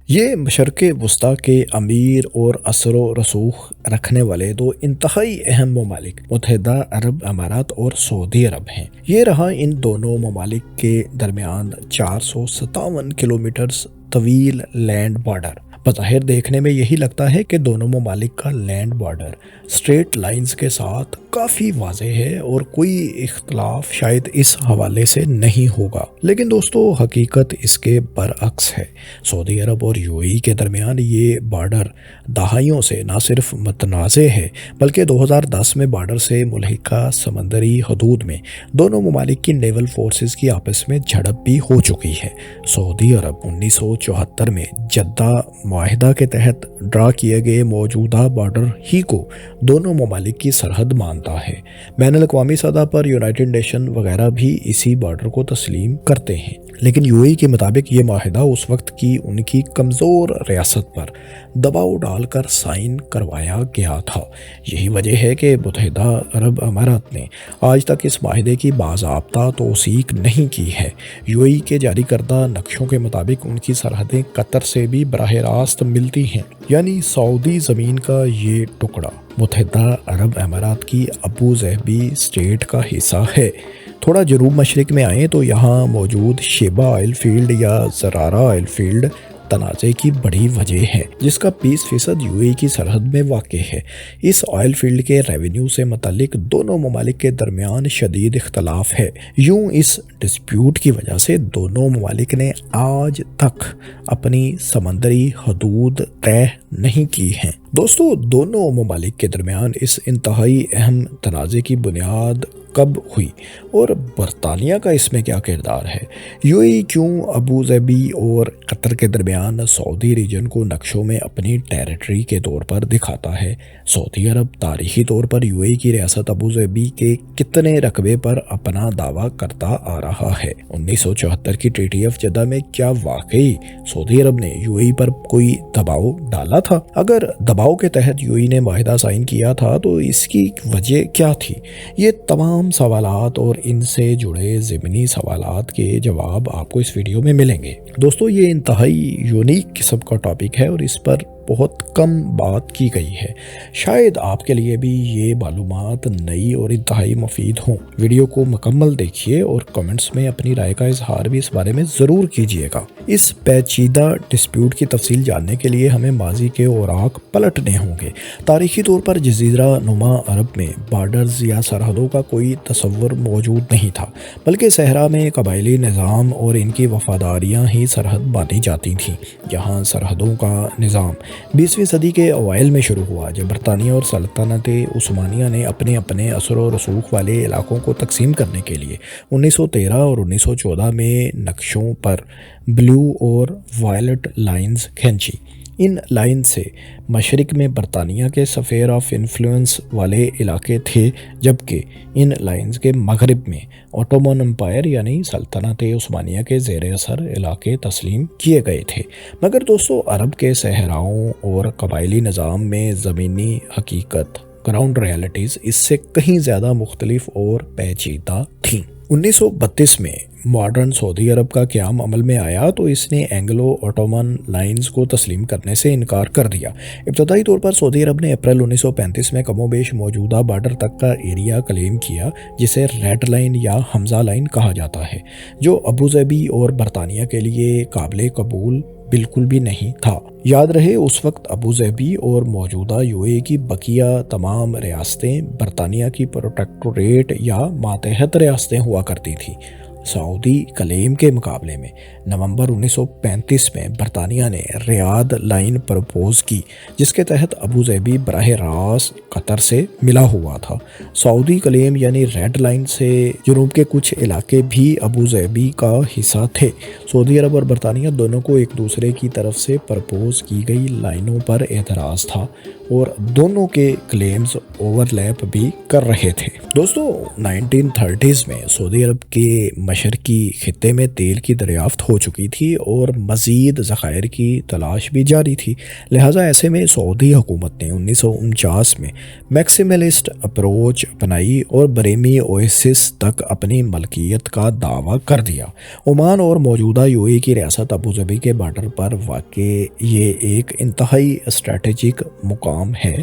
یہ مشرق وسطیٰ کے امیر اور اثر و رسوخ رکھنے والے دو انتہائی اہم ممالک متحدہ عرب امارات اور سعودی عرب ہیں۔ یہ رہا ان دونوں ممالک کے درمیان 457 کلومیٹرز طویل لینڈ بارڈر۔ بظاہر دیکھنے میں یہی لگتا ہے کہ دونوں ممالک کا لینڈ بارڈر اسٹریٹ لائنز کے ساتھ کافی واضح ہے اور کوئی اختلاف شاید اس حوالے سے نہیں ہوگا، لیکن دوستو حقیقت اس کے برعکس ہے۔ سعودی عرب اور یو اے ای کے درمیان یہ بارڈر دہائیوں سے نہ صرف متنازع ہے بلکہ 2010 میں بارڈر سے ملحقہ سمندری حدود میں دونوں ممالک کی نیول فورسز کی آپس میں جھڑپ بھی ہو چکی ہے۔ سعودی عرب 1974 میں جدہ معاہدہ کے تحت ڈرا کیے گئے موجودہ بارڈر ہی کو دونوں ممالک کی سرحد مانتا ہے۔ بین الاقوامی سطح پر یونائٹڈ نیشن وغیرہ بھی اسی بارڈر کو تسلیم کرتے ہیں، لیکن یو اے ای کے مطابق یہ معاہدہ اس وقت کی ان کی کمزور ریاست پر دباؤ ڈال کر سائن کروایا گیا تھا۔ یہی وجہ ہے کہ متحدہ عرب امارات نے آج تک اس معاہدے کی باضابطہ توثیق نہیں کی ہے۔ یو اے ای کے جاری کردہ نقشوں کے مطابق ان کی سرحدیں قطر سے بھی براہ راست ملتی ہیں، یعنی سعودی زمین کا یہ ٹکڑا متحدہ عرب امارات کی ابو ظہبی اسٹیٹ کا حصہ ہے۔ تھوڑا جنوب مشرق میں آئیں تو یہاں موجود شیبہ آئل فیلڈ یا زرارہ آئل فیلڈ تنازع کی بڑی وجہ ہے، جس کا 20% یو اے ای کی سرحد میں واقع ہے۔ اس آئل فیلڈ کے ریونیو سے متعلق دونوں ممالک کے درمیان شدید اختلاف ہے۔ یوں اس ڈسپیوٹ کی وجہ سے دونوں ممالک نے آج تک اپنی سمندری حدود طے نہیں کی ہیں۔ دوستو دونوں ممالک کے درمیان اس انتہائی اہم تنازع کی بنیاد کب ہوئی اور برطانیہ کا اس میں کیا کردار ہے؟ یو اے ای کیوں ابو ظہبی اور قطر کے درمیان سعودی ریجن کو نقشوں میں اپنی ٹیریٹری کے طور پر دکھاتا ہے؟ سعودی عرب تاریخی طور پر یو اے ای کی ریاست ابو ظہبی کے کتنے رقبے پر اپنا دعویٰ کرتا آ رہا ہے؟ 1974 کی ٹریٹی آف جدہ میں کیا واقعی سعودی عرب نے یو اے ای پر کوئی دباؤ ڈالا تھا؟ اگر دباؤ کے تحت یو اے ای نے معاہدہ سائن کیا تھا تو اس کی وجہ کیا تھی؟ یہ تمام سوالات اور ان سے جڑے ضمنی سوالات کے جواب آپ کو اس ویڈیو میں ملیں گے۔ دوستو یہ انتہائی یونیک قسم کا ٹاپک ہے اور اس پر بہت کم بات کی گئی ہے۔ شاید آپ کے لیے بھی یہ معلومات نئی اور انتہائی مفید ہوں۔ ویڈیو کو مکمل دیکھیے اور کمنٹس میں اپنی رائے کا اظہار بھی اس بارے میں ضرور کیجیے گا۔ اس پیچیدہ ڈسپیوٹ کی تفصیل جاننے کے لیے ہمیں ماضی کے اوراق پلٹنے ہوں گے۔ تاریخی طور پر جزیرہ نما عرب میں بارڈرز یا سرحدوں کا کوئی تصور موجود نہیں تھا، بلکہ صحرا میں قبائلی نظام اور ان کی وفاداریاں ہی سرحد مانی جاتی تھیں۔ یہاں سرحدوں کا نظام 20ویں صدی کے اوائل میں شروع ہوا، جب برطانیہ اور سلطنت عثمانیہ نے اپنے اپنے اثر و رسوخ والے علاقوں کو تقسیم کرنے کے لیے 1913 اور 1914 میں نقشوں پر بلیو اور وائلٹ لائنز کھینچی۔ ان لائن سے مشرق میں برطانیہ کے سفیر آف انفلوئنس والے علاقے تھے، جبکہ ان لائنز کے مغرب میں اوٹومن امپائر یعنی سلطنت عثمانیہ کے زیر اثر علاقے تسلیم کیے گئے تھے۔ مگر دوستو عرب کے صحراؤں اور قبائلی نظام میں زمینی حقیقت گراؤنڈ ریالٹیز اس سے کہیں زیادہ مختلف اور پیچیدہ تھیں۔ 1932 میں ماڈرن سعودی عرب کا قیام عمل میں آیا تو اس نے اینگلو اوٹومن لائنز کو تسلیم کرنے سے انکار کر دیا۔ ابتدائی طور پر سعودی عرب نے اپریل 1935 میں کم و بیش موجودہ بارڈر تک کا ایریا کلیم کیا، جسے ریڈ لائن یا حمزہ لائن کہا جاتا ہے، جو ابو ظہبی اور برطانیہ کے لیے قابل قبول بالکل بھی نہیں تھا۔ یاد رہے اس وقت ابو ظہبی اور موجودہ یو اے ای کی بقیہ تمام ریاستیں برطانیہ کی پروٹیکٹوریٹ یا ماتحت ریاستیں ہوا کرتی تھیں۔ سعودی کلیم کے مقابلے میں نومبر 1935 میں برطانیہ نے ریاض لائن پرپوز کی، جس کے تحت ابو ظہبی براہ راست قطر سے ملا ہوا تھا۔ سعودی کلیم یعنی ریڈ لائن سے جنوب کے کچھ علاقے بھی ابو ظہبی کا حصہ تھے۔ سعودی عرب اور برطانیہ دونوں کو ایک دوسرے کی طرف سے پرپوز کی گئی لائنوں پر اعتراض تھا اور دونوں کے کلیمز اوور لیپ بھی کر رہے تھے۔ دوستو 1930s میں سعودی عرب کے مشرقی خطے میں تیل کی دریافت ہو چکی تھی اور مزید ذخائر کی تلاش بھی جاری تھی، لہٰذا ایسے میں سعودی حکومت نے 1949 میں میکسیملسٹ اپروچ اپنائی اور بریمی اویسس تک اپنی ملکیت کا دعویٰ کر دیا۔ عمان اور موجودہ یو اے کی ریاست ابوظہبی کے بارڈر پر واقع یہ ایک انتہائی اسٹریٹجک مقام ہے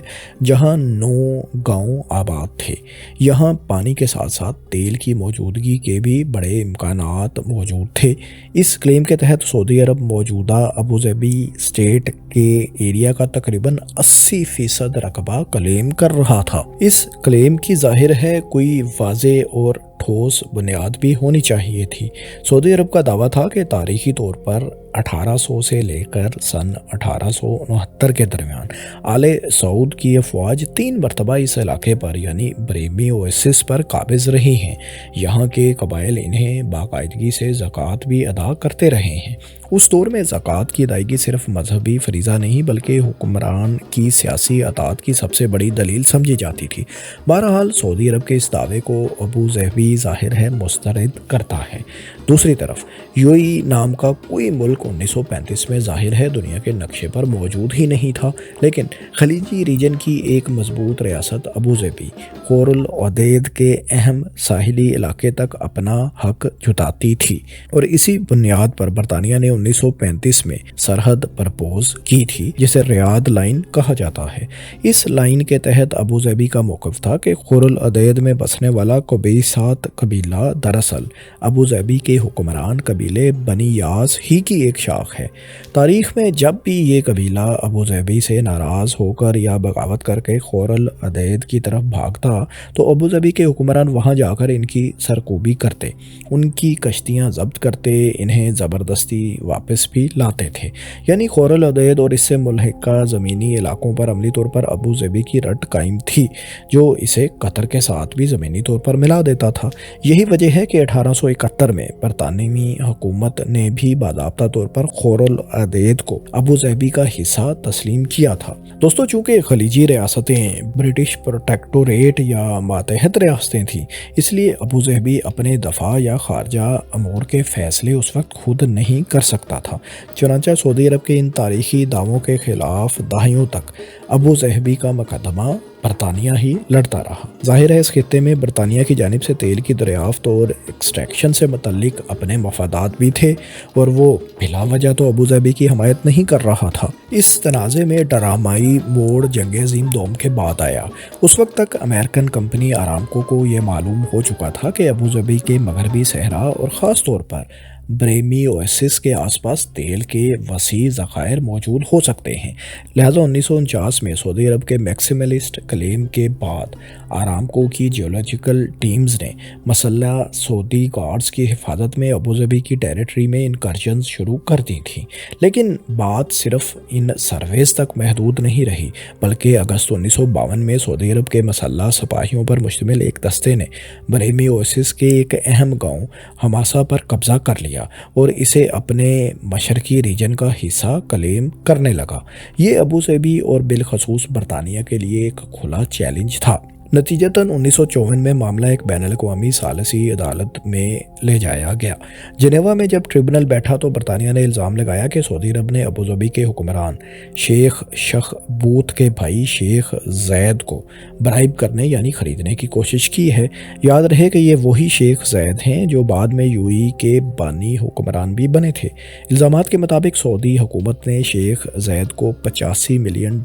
جہاں 9 گاؤں آباد تھے۔ یہاں پانی کے ساتھ ساتھ تیل کی موجودگی کے بھی بڑے امکانات موجود تھے۔ اس کلیم کے تحت سعودی عرب موجودہ ابوظہبی اسٹیٹ کے ایریا کا تقریباً 80% رقبہ کلیم کر رہا تھا۔ اس کلیم کی ظاہر ہے کوئی واضح اور ٹھوس بنیاد بھی ہونی چاہیے تھی۔ سعودی عرب کا دعویٰ تھا کہ تاریخی طور پر 1800 سے لے کر سن 1869 کے درمیان آل سعود کی افواج 3 مرتبہ اس علاقے پر یعنی بریمی اویسس پر قابض رہی ہیں۔ یہاں کے قبائل انہیں باقاعدگی سے زکوٰۃ بھی ادا کرتے رہے ہیں۔ اس دور میں زکوٰۃ کی ادائیگی صرف مذہبی فریضہ نہیں بلکہ حکمران کی سیاسی اطاعت کی سب سے بڑی دلیل سمجھی جاتی تھی۔ بہرحال سعودی عرب کے اس دعوے کو ابوظہبی ظاہر ہے مسترد کرتا ہے۔ دوسری طرف یو اے نام کا کوئی ملک 1935 میں ظاہر ہے دنیا کے نقشے پر موجود ہی نہیں تھا، لیکن خلیجی ریجن کی ایک مضبوط ریاست ابوظہبی خور العدید کے اہم ساحلی علاقے تک اپنا حق جتاتی تھی، اور اسی بنیاد پر برطانیہ نے 1935 میں سرحد پرپوز کی تھی جسے ریاض لائن کہا جاتا ہے۔ اس لائن کے تحت ابوظہبی کا موقف تھا کہ خور العدید میں بسنے والا قبیصات قبیلہ دراصل ابوظہبی کے حکمران قبیلے بنی یاس ہی کی ایک شاخ ہے۔ تاریخ میں جب بھی یہ قبیلہ ابوظہبی سے ناراض ہو کر یا بغاوت کر کے خور العدید کی طرف بھاگتا تو ابوظہبی کے حکمران وہاں جا کر ان کی سرکوبی کرتے، ان کی کشتیاں ضبط کرتے، انہیں زبردستی واپس بھی لاتے تھے۔ یعنی خور العدید اور اس سے ملحقہ زمینی علاقوں پر عملی طور پر ابوظہبی کی رٹ قائم تھی، جو اسے قطر کے ساتھ بھی زمینی طور پر ملا دیتا تھا۔ یہی وجہ ہے کہ 1871 میں برطانوی حکومت نے بھی باضابطہ طور پر خور العدید کو ابوظہبی کا حصہ تسلیم کیا تھا۔ دوستو، چونکہ خلیجی ریاستیں برٹش پروٹیکٹوریٹ یا ماتحت ریاستیں تھیں، اس لیے ابوظہبی اپنے دفاع یا خارجہ امور کے فیصلے اس وقت خود نہیں کر سکتا تھا۔ چنانچہ سعودی عرب کے ان تاریخی دعووں کے خلاف دہائیوں تک ابوظہبی کا مقدمہ برطانیہ ہی لڑتا رہا۔ ظاہر ہے اس خطے میں برطانیہ کی جانب سے تیل کی دریافت اور ایکسٹریکشن سے متعلق اپنے مفادات بھی تھے، اور وہ بلا وجہ تو ابوظہبی کی حمایت نہیں کر رہا تھا۔ اس تنازع میں ڈرامائی موڑ جنگ عظیم دوم کے بعد آیا۔ اس وقت تک امریکن کمپنی آرامکو کو یہ معلوم ہو چکا تھا کہ ابوظہبی کے مغربی صحرا اور خاص طور پر بریمی اویسس کے آس پاس تیل کے وسیع ذخائر موجود ہو سکتے ہیں، لہٰذا 1949 میں سعودی عرب کے میکسیملسٹ کلیم کے بعد آرامکو کی جیولوجیکل ٹیمز نے مسلح سعودی گارڈز کی حفاظت میں ابوظہبی کی ٹیریٹری میں انکرجنز شروع کر دی تھیں۔ لیکن بات صرف ان سرویز تک محدود نہیں رہی، بلکہ اگست 1952 میں سعودی عرب کے مسلح سپاہیوں پر مشتمل ایک دستے نے بریمی اویسس کے ایک اہم گاؤں ہماسا پر قبضہ کر لیا اور اسے اپنے مشرقی ریجن کا حصہ کلیم کرنے لگا۔ یہ ابوظہبی اور بالخصوص برطانیہ کے لیے ایک کھلا چیلنج تھا۔ نتیجتاً 1954 میں معاملہ ایک بین الاقوامی ثالثی عدالت میں لے جایا گیا۔ جنیوا میں جب ٹریبونل بیٹھا تو برطانیہ نے الزام لگایا کہ سعودی عرب نے ابوظہبی کے حکمران شیخ شخبوت کے بھائی شیخ زید کو برائب کرنے یعنی خریدنے کی کوشش کی ہے۔ یاد رہے کہ یہ وہی شیخ زید ہیں جو بعد میں یو اے کے بانی حکمران بھی بنے تھے۔ الزامات کے مطابق سعودی حکومت نے شیخ زید کو $85 ملین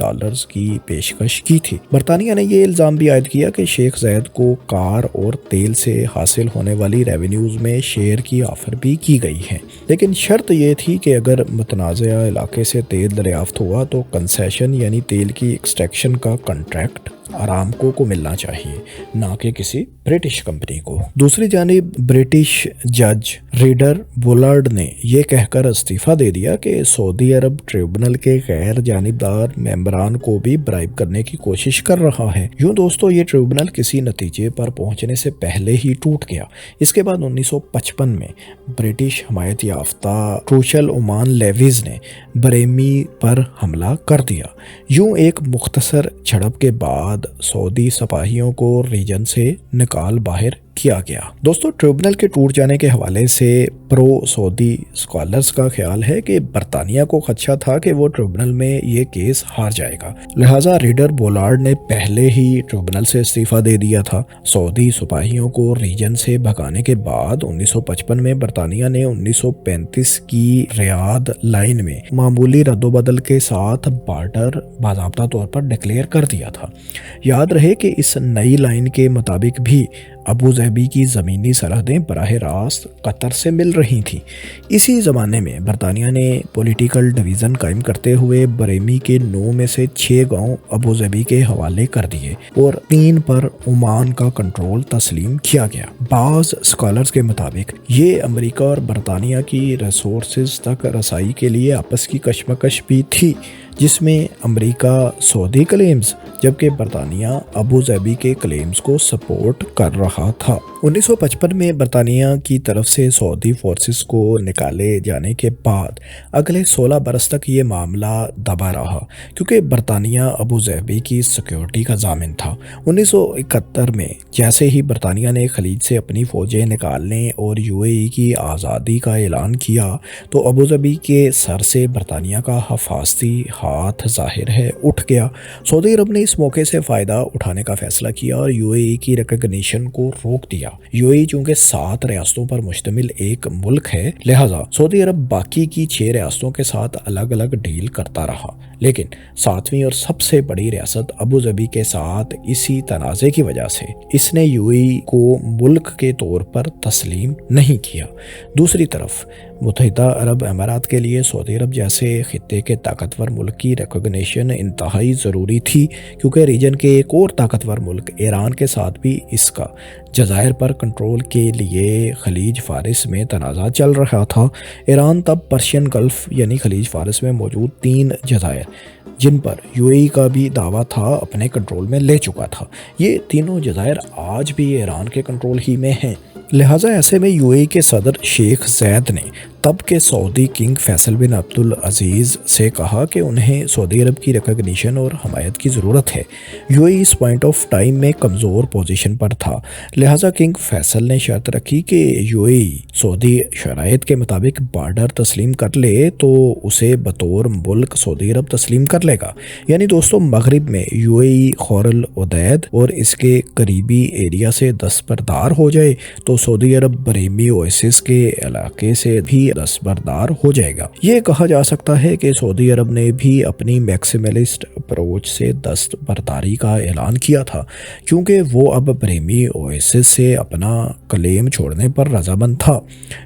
کی پیشکش کی تھی۔ برطانیہ نے یہ الزام بھی عائد کیا کہ شیخ زید کو کار اور تیل سے حاصل ہونے والی ریونیوز میں شیئر کی آفر بھی کی گئی ہے، لیکن شرط یہ تھی کہ اگر متنازعہ علاقے سے تیل دریافت ہوا تو کنسیشن یعنی تیل کی ایکسٹریکشن کا کنٹریکٹ آرامکو کو ملنا چاہیے، نہ کہ کسی برٹش کمپنی کو۔ دوسری جانب برٹش جج ریڈر بولارڈ نے یہ کہہ کر استعفیٰ دے دیا کہ سعودی عرب ٹریبونل کے غیر جانبدار ممبران کو بھی برائب کرنے کی کوشش کر رہا ہے۔ یوں دوستو، یہ ٹریبونل کسی نتیجے پر پہنچنے سے پہلے ہی ٹوٹ گیا۔ اس کے بعد 1955 میں برٹش حمایت یافتہ کروشل عمان لیویز نے بریمی پر حملہ کر دیا۔ یوں ایک مختصر جھڑپ کے بعد سعودی سپاہیوں کو ریجن سے نکال باہر کیا گیا۔ دوستو ٹریبونل کے ٹوٹ جانے کے حوالے سے پرو سعودی اسکالرز کا خیال ہے کہ برطانیہ کو خدشہ تھا کہ وہ ٹریبونل میں یہ کیس ہار جائے گا، لہٰذا ریڈر بولارڈ نے پہلے ہی ٹریبونل سے استعفیٰ دے دیا تھا۔ سعودی سپاہیوں کو ریجن سے بھگانے کے بعد 1955 میں برطانیہ نے 1935 کی ریاض لائن میں معمولی رد و بدل کے ساتھ بارڈر باضابطہ طور پر ڈکلیئر کر دیا تھا۔ یاد رہے کہ اس نئی لائن کے مطابق بھی ابو ظہبی کی زمینی سرحدیں براہ راست قطر سے مل رہی تھیں۔ اسی زمانے میں برطانیہ نے پولیٹیکل ڈویژن قائم کرتے ہوئے بریمی کے 9 میں سے 6 گاؤں ابو ظہبی کے حوالے کر دیے اور 3 پر عمان کا کنٹرول تسلیم کیا گیا۔ بعض اسکالرز کے مطابق یہ امریکہ اور برطانیہ کی ریسورسز تک رسائی کے لیے آپس کی کشمکش بھی تھی، جس میں امریکہ سعودی کلیمز جبکہ برطانیہ ابو ظہبی کے کلیمز کو سپورٹ کر رہا تھا۔ 1955 میں برطانیہ کی طرف سے سعودی فورسز کو نکالے جانے کے بعد اگلے 16 برس تک یہ معاملہ دبا رہا کیونکہ برطانیہ ابو ظہبی کی سیکیورٹی کا ضامن تھا۔ 1971 میں جیسے ہی برطانیہ نے خلیج سے اپنی فوجیں نکالنے اور UAE کی آزادی کا اعلان کیا تو ابو ظہبی کے سر سے برطانیہ کا حفاظتی ہاتھ ظاہر ہے اٹھ گیا۔ سعودی عرب نے اس موقع سے فائدہ اٹھانے کا فیصلہ کیا اور UAE کی ریکگنیشن کو روک دیا۔ UAE چونکہ 7 ریاستوں پر مشتمل ایک ملک ہے، لہٰذا سعودی عرب باقی کی 6 ریاستوں کے ساتھ الگ الگ ڈیل کرتا رہا، لیکن 7ویں اور سب سے بڑی ریاست ابو ظہبی کے ساتھ اسی تنازع کی وجہ سے اس نے UAE کو ملک کے طور پر تسلیم نہیں کیا۔ دوسری طرف متحدہ عرب امارات کے لیے سعودی عرب جیسے خطے کے طاقتور ملک کی ریکگنیشن انتہائی ضروری تھی، کیونکہ ریجن کے ایک اور طاقتور ملک ایران کے ساتھ بھی اس کا جزائر پر کنٹرول کے لیے خلیج فارس میں تنازع چل رہا تھا۔ ایران تب پرشین گلف یعنی خلیج فارس میں موجود 3 جزائر جن پر UAE کا بھی دعویٰ تھا اپنے کنٹرول میں لے چکا تھا۔ یہ تینوں جزائر آج بھی ایران کے کنٹرول ہی میں ہیں، لہٰذا ایسے میں UAE کے صدر شیخ زید نے تب کے سعودی کنگ فیصل بن عبد العزیز سے کہا کہ انہیں سعودی عرب کی ریکگنیشن اور حمایت کی ضرورت ہے۔ UAE اس پوائنٹ آف ٹائم میں کمزور پوزیشن پر تھا، لہٰذا کنگ فیصل نے شرط رکھی کہ UAE سعودی شرائط کے مطابق بارڈر تسلیم کر لے تو اسے بطور ملک سعودی عرب تسلیم کر لے گا۔ یعنی دوستو مغرب میں UAE خور العدید اور اس کے قریبی ایریا سے دستبردار ہو جائے تو سعودی عرب بریمی اویسس کے علاقے سے بھی دستبردار ہو جائے گا۔ یہ کہا جا سکتا ہے کہ سعودی عرب نے بھی اپنی میکسیملسٹ اپروچ سے دستبرداری کا اعلان کیا تھا، کیونکہ وہ اب بریمی اویسس سے اپنا کلیم چھوڑنے پر رضامند تھا۔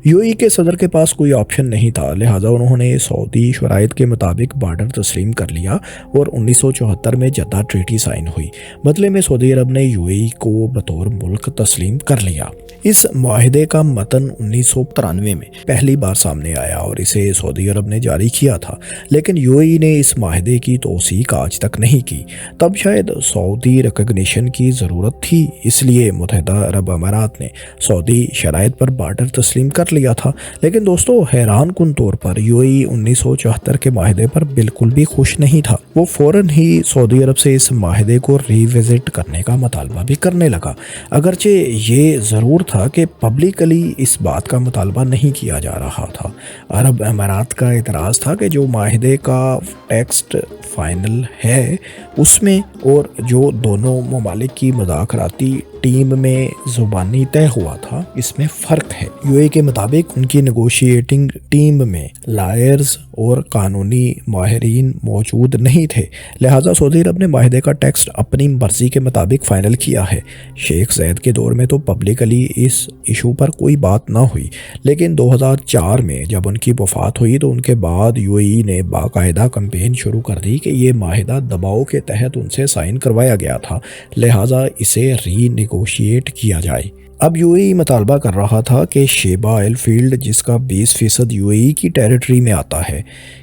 UAE کے صدر کے پاس کوئی آپشن نہیں تھا، لہٰذا انہوں نے سعودی شرائط کے مطابق بارڈر تسلیم کر لیا اور 1974 میں جدہ ٹریٹی سائن ہوئی۔ بدلے میں سعودی عرب نے UAE کو بطور ملک تسلیم کر لیا۔ اس معاہدے کا متن 1993 میں پہلی بار سامنے آیا اور اسے سعودی عرب نے جاری کیا تھا، لیکن UAE نے اس معاہدے کی توثیق آج تک نہیں کی۔ تب شاید سعودی ریکگنیشن کی ضرورت تھی، اس لیے متحدہ عرب امارات نے سعودی شرائط پر بارڈر تسلیم کر لیا تھا۔ لیکن دوستو حیران کن طور پر UAE 1974 کے معاہدے پر بالکل بھی خوش نہیں تھا۔ وہ فوراً ہی سعودی عرب سے اس معاہدے کو ری وزٹ کرنے کا مطالبہ بھی کرنے لگا، اگرچہ یہ ضرور تھا کہ پبلکلی اس بات کا مطالبہ نہیں کیا جا رہا تھا۔ عرب امارات کا اعتراض تھا کہ جو معاہدے کا ٹیکسٹ فائنل ہے اس میں اور جو دونوں ممالک کی مذاکراتی ٹیم میں زبانی طے ہوا تھا اس میں فرق ہے۔ UAE کے مطابق ان کی نیگوشیٹنگ ٹیم میں لائرز اور قانونی ماہرین موجود نہیں تھے، لہٰذا سعودی عرب نے معاہدے کا ٹیکسٹ اپنی مرضی کے مطابق فائنل کیا ہے۔ شیخ زید کے دور میں تو پبلکلی اس ایشو پر کوئی بات نہ ہوئی، لیکن 2004 میں جب ان کی وفات ہوئی تو ان کے بعد UAE نے باقاعدہ کمپین شروع کر دی کہ یہ معاہدہ دباؤ کے تحت ان سے سائن کروایا گیا تھا، لہٰذا اسے ری نیگوشیٹ کیا جائے۔ اب UAE مطالبہ کر رہا تھا کہ شیبہ آئل فیلڈ جس کا 20% UAE کی ٹیریٹری میں آتا ہے،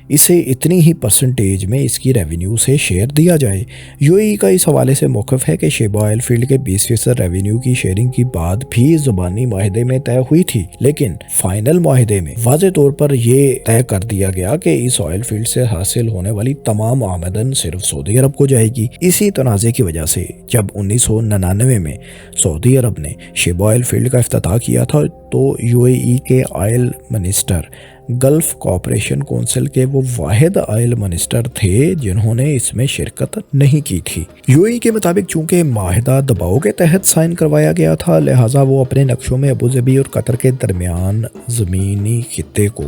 اسے اتنی ہی پرسنٹیج میں اس کی ریونیو سے شیئر دیا جائے۔ UAE کا اس حوالے سے موقف ہے کہ شیبہ آئل فیلڈ کے 20% ریونیو کی شیئرنگ کی بات بھی زبانی معاہدے میں طے ہوئی تھی، لیکن فائنل معاہدے میں واضح طور پر یہ طے کر دیا گیا کہ اس آئل فیلڈ سے حاصل ہونے والی تمام آمدن صرف سعودی عرب کو جائے گی۔ اسی تنازع کی وجہ سے جب 1999 میں سعودی عرب نے شیبہ شیبا آئل فیلڈ کا افتتاح کیا تھا تو UAE کے oil minister golf cooperation council کے وہ واحد آئل منسٹر تھے جنہوں نے اس میں شرکت نہیں کی تھی۔ UAE کے مطابق چونکہ معاہدہ دباؤ کے تحت سائن کروایا گیا تھا، لہٰذا وہ اپنے نقشوں میں ابوظہبی اور قطر کے درمیان زمینی خطے کو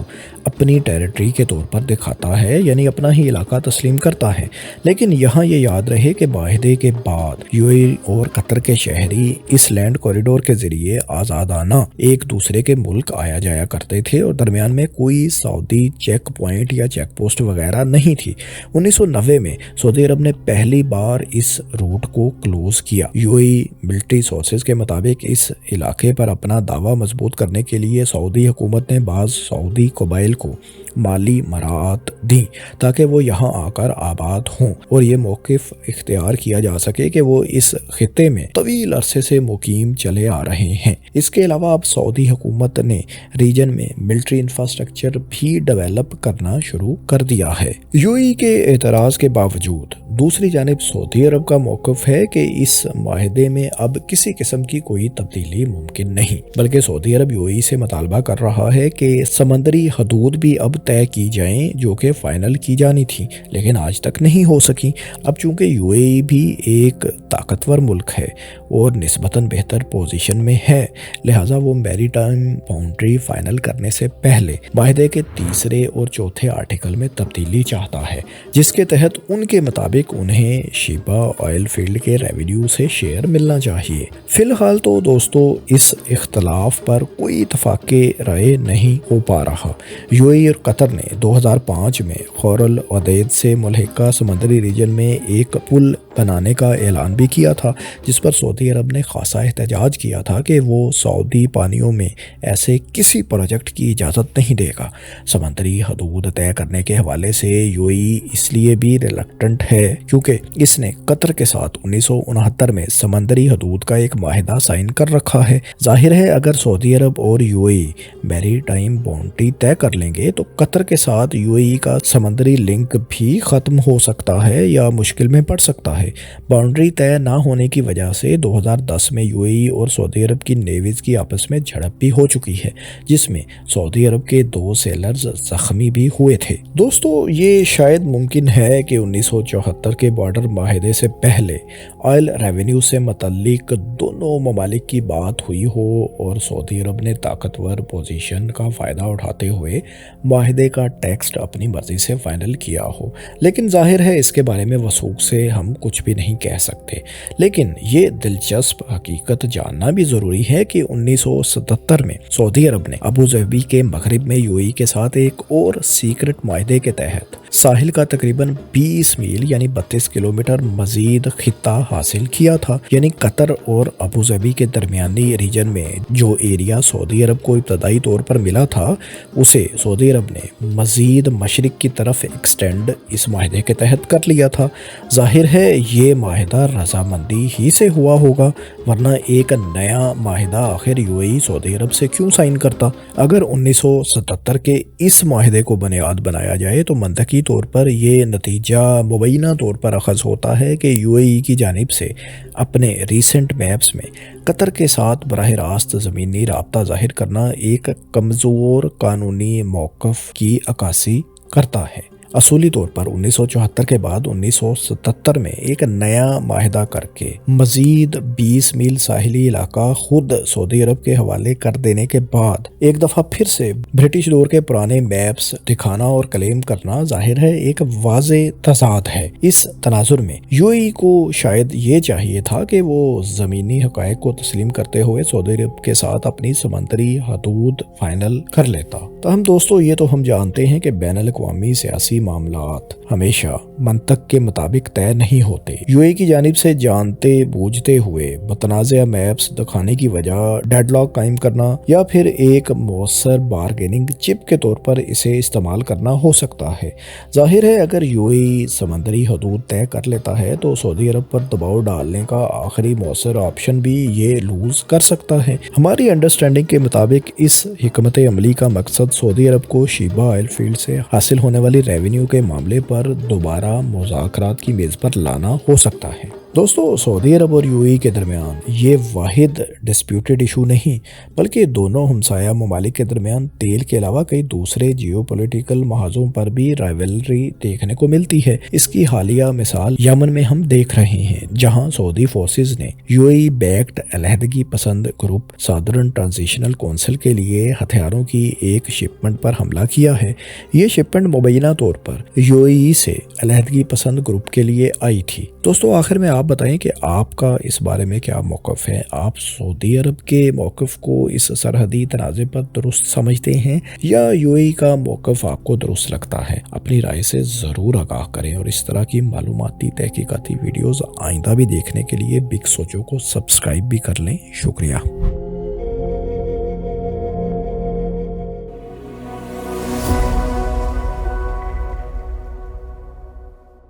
اپنی ٹیریٹری کے طور پر دکھاتا ہے، یعنی اپنا ہی علاقہ تسلیم کرتا ہے۔ لیکن یہاں یہ یاد رہے کہ معاہدے کے بعد UAE اور قطر کے شہری اس لینڈ کوریڈور کے ذریعے آزادانہ ایک دوسرے کے ملک آیا جایا کرتے تھے اور درمیان میں کوئی سعودی چیک پوائنٹ یا چیک پوسٹ وغیرہ نہیں تھی۔ 1990 میں سعودی عرب نے پہلی بار اس روٹ کو کلوز کیا۔ UAE ملٹری سورسز کے مطابق اس علاقے پر اپنا دعویٰ مضبوط کرنے کے لیے سعودی حکومت نے بعض سعودی قبائل کو مالی مراعات دیں تاکہ وہ یہاں آ کر آباد ہوں اور یہ موقف اختیار کیا جا سکے کہ وہ اس خطے میں طویل عرصے سے مقیم چلے آ رہے ہیں۔ اس کے علاوہ اب سعودی حکومت نے ریجن میں ملٹری انفراسٹرکچر بھی ڈیولپ کرنا شروع کر دیا ہے۔ UAE کے اعتراض کے باوجود دوسری جانب سعودی عرب کا موقف ہے کہ اس معاہدے میں اب کسی قسم کی کوئی تبدیلی ممکن نہیں، بلکہ سعودی عرب UAE سے مطالبہ کر رہا ہے کہ سمندری حدود بھی اب طے کی جائیں جو کہ فائنل کی جانی تھی لیکن آج تک نہیں ہو سکی۔ اب چونکہ UAE بھی ایک طاقتور ملک ہے اور نسبتاً بہتر پوزیشن میں ہے، لہٰذا وہ میری ٹائم باؤنڈری فائنل کرنے سے پہلے معاہدے کے تیسرے اور چوتھے آرٹیکل میں تبدیلی چاہتا ہے، جس کے تحت ان کے مطابق انہیں شیبا آئل فیلڈ کے ریونیو سے شیئر ملنا چاہیے۔ فی الحال تو دوستو اس اختلاف پر کوئی اتفاق رائے نہیں ہو پا رہا۔ UAE اور قطر نے 2005 میں خور العدید سے ملحقہ سمندری ریجن میں ایک پل بنانے کا اعلان بھی کیا تھا، جس پر سعودی عرب نے خاصا احتجاج کیا تھا کہ وہ سعودی پانیوں میں ایسے کسی پروجیکٹ کی اجازت نہیں دے گا۔ سمندری حدود طے کرنے کے حوالے سے UAE اس لیے بھی ریلکٹنٹ ہے کیونکہ اس نے قطر کے ساتھ 1969 میں سمندری حدود کا ایک معاہدہ سائن کر رکھا ہے۔ ظاہر ہے اگر سعودی عرب اور UAE میری ٹائم باؤنڈری طے کر لیں گے تو قطر کے ساتھ UAE کا سمندری لنک بھی ختم ہو سکتا ہے یا مشکل میں پڑ سکتا ہے۔ باؤنڈری طے نہ ہونے کی وجہ سے 2010 میں UAE اور سعودی عرب کی نیویز کی آپس میں جھڑپ بھی ہو چکی ہے، جس میں سعودی عرب کے 2 سیلرز زخمی بھی ہوئے تھے۔ دوستو یہ شاید ممکن ہے کہ 1974 کے بارڈر معاہدے سے پہلے آئل ریونیو سے متعلق دونوں ممالک کی بات ہوئی ہو اور سعودی عرب نے طاقتور پوزیشن کا فائدہ اٹھاتے ہوئے معاہدے کا ٹیکسٹ اپنی مرضی سے فائنل کیا ہو، لیکن ظاہر ہے اس کے بارے میں وثوق سے ہم کچھ بھی نہیں کہہ سکتے۔ لیکن یہ دلچسپ حقیقت جاننا بھی ضروری ہے کہ 1977 میں سعودی عرب نے ابوظہبی کے مغرب میں UAE کے ساتھ ایک اور سیکرٹ معاہدے کے تحت ساحل کا تقریباً 20 میل یعنی 32 کلومیٹر مزید خطہ حاصل کیا تھا، یعنی قطر اور ابوظہبی کے درمیانی ریجن میں جو ایریا سعودی عرب کو ابتدائی طور پر ملا تھا اسے سعودی عرب نے مزید مشرق کی طرف ایکسٹینڈ اس معاہدے کے تحت کر لیا تھا۔ ظاہر ہے یہ معاہدہ رضامندی ہی سے ہوا ہوگا، ورنہ ایک نیا معاہدہ آخر UAE سعودی عرب سے کیوں سائن کرتا؟ اگر 1977 کے اس معاہدے کو بنیاد بنایا جائے تو منطقی طور پر یہ نتیجہ مبینہ طور پر اخذ ہوتا ہے کہ UAE کی جانب سے اپنے ریسنٹ میپس میں قطر کے ساتھ براہ راست زمینی رابطہ ظاہر کرنا ایک کمزور قانونی موقف کی عکاسی کرتا ہے۔ اصولی طور پر 1974 کے بعد 1977 میں ایک نیا معاہدہ کر کے مزید 20 میل ساحلی علاقہ خود سعودی عرب کے حوالے کر دینے کے بعد ایک دفعہ پھر سے برٹش دور کے پرانے میپس دکھانا اور کلیم کرنا ظاہر ہے ایک واضح تضاد ہے۔ اس تناظر میں UAE کو شاید یہ چاہیے تھا کہ وہ زمینی حقائق کو تسلیم کرتے ہوئے سعودی عرب کے ساتھ اپنی سمندری حدود فائنل کر لیتا۔ تاہم دوستو یہ تو ہم جانتے ہیں کہ بین الاقوامی سیاسی معاملات ہمیشہ منطق کے مطابق طے نہیں ہوتے۔ UAE کی جانب سے جانتے بوجھتے ہوئے متنازع میپس دکھانے کی وجہ ڈیڈ لاک قائم کرنا یا پھر ایک مؤثر بارگیننگ چپ کے طور پر اسے استعمال کرنا ہو سکتا ہے۔ ظاہر ہے اگر UAE سمندری حدود طے کر لیتا ہے تو سعودی عرب پر دباؤ ڈالنے کا آخری مؤثر آپشن بھی یہ لوز کر سکتا ہے۔ ہماری انڈرسٹینڈنگ کے مطابق اس حکمت عملی کا مقصد سعودی عرب کو شیبا آئل فیلڈ سے حاصل ہونے والی ریونیو کے معاملے پر دوبارہ مذاکرات کی میز پر لانا ہو سکتا ہے۔ دوستو سعودی عرب اور UAE کے درمیان یہ واحد ڈسپیوٹڈ ایشو نہیں بلکہ دونوں ہمسایہ ممالک کے درمیان تیل کے علاوہ کئی دوسرے جیو پولیٹیکل محاذوں پر بھی رائیولری دیکھنے کو ملتی ہے۔ اس کی حالیہ مثال یمن میں ہم دیکھ رہے ہیں، جہاں سعودی فورسز نے UAE بیکڈ علیحدگی پسند گروپ سادرن ٹرانزیشنل کونسل کے لیے ہتھیاروں کی ایک شپمنٹ پر حملہ کیا ہے۔ یہ شپمنٹ مبینہ طور پر UAE سے علیحدگی پسند گروپ کے لیے آئی تھی۔ دوستو آخر میں آپ بتائیں کہ آپ کا اس بارے میں کیا موقف ہے؟ آپ سعودی عرب کے موقف کو اس سرحدی تنازع پر درست سمجھتے ہیں یا UAE کا موقف آپ کو درست لگتا ہے؟ اپنی رائے سے ضرور آگاہ کریں، اور اس طرح کی معلوماتی تحقیقاتی ویڈیوز آئندہ بھی دیکھنے کے لیے بگ سوچو کو سبسکرائب بھی کر لیں۔ شکریہ۔